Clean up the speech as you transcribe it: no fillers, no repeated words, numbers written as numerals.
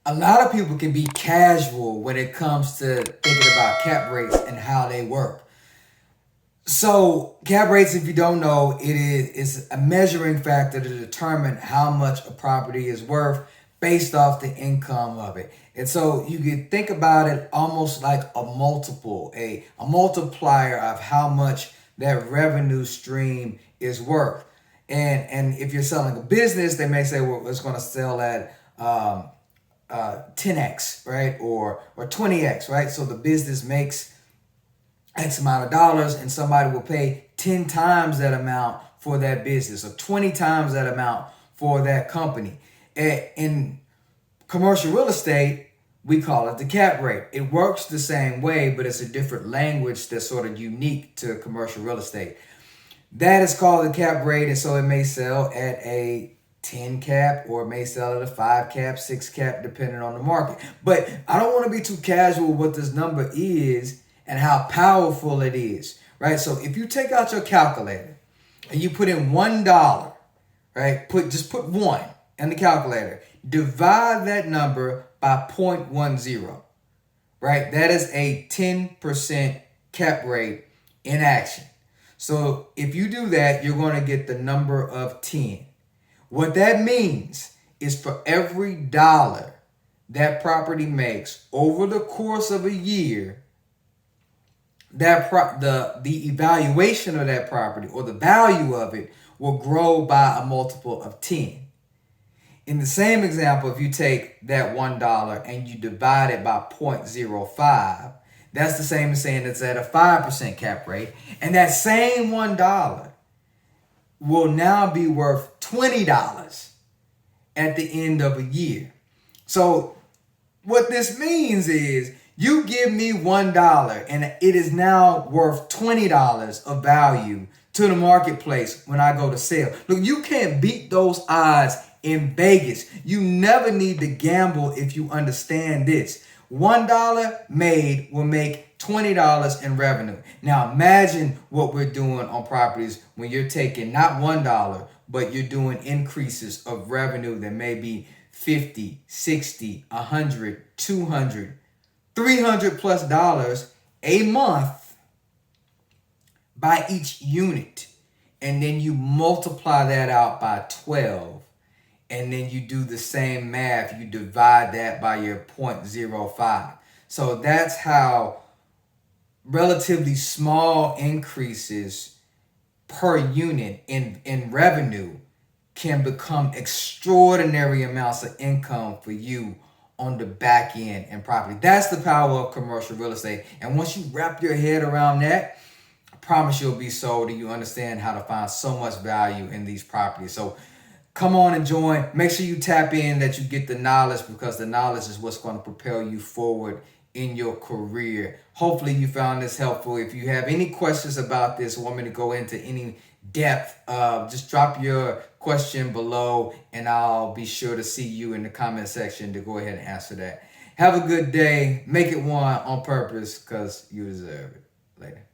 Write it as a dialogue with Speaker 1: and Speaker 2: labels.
Speaker 1: a lot of people can be casual when it comes to thinking about cap rates and how they work. So cap rates, if you don't know, is a measuring factor to determine how much a property is worth based off the income of it. And so you can think about it almost like a multiple, a multiplier of how much that revenue stream is worth. And if you're selling a business, they may say, well, it's going to sell at 10x, right? Or 20x, right? So the business makes X amount of dollars and somebody will pay 10 times that amount for that business or 20 times that amount for that company. In commercial real estate, we call it the cap rate. It works the same way, but it's a different language that's sort of unique to commercial real estate. That is called the cap rate, and so it may sell at a 10 cap or it may sell at a 5 cap, 6 cap, depending on the market. But I don't want to be too casual what this number is and how powerful it is, right? So if you take out your calculator and you put in $1, right? Just put 1 in the calculator. Divide that number by 0.10, right? That is a 10% cap rate in action. So if you do that, you're going to get the number of 10. What that means is for every dollar that property makes over the course of a year, that the evaluation of that property or the value of it will grow by a multiple of 10. In the same example, if you take that $1 and you divide it by 0.05, that's the same as saying it's at a 5% cap rate. And that same $1 will now be worth $20 at the end of a year. So what this means is you give me $1 and it is now worth $20 of value to the marketplace when I go to sell. Look, you can't beat those odds in Vegas. You never need to gamble if you understand this. $1 made will make $20 in revenue. Now imagine what we're doing on properties when you're taking not $1, but you're doing increases of revenue that may be 50, 60, 100, 200, 300 plus dollars a month by each unit. And then you multiply that out by 12. And then you do the same math. You divide that by your 0.05. So that's how relatively small increases per unit in revenue can become extraordinary amounts of income for you on the back end and property. That's the power of commercial real estate. And once you wrap your head around that, I promise you'll be sold and you understand how to find so much value in these properties. So come on and join. Make sure you tap in, that you get the knowledge, because the knowledge is what's going to propel you forward in your career. Hopefully you found this helpful. If you have any questions about this, want me to go into any depth, just drop your question below and I'll be sure to see you in the comment section to go ahead and answer that. Have a good day. Make it one on purpose because you deserve it. Later.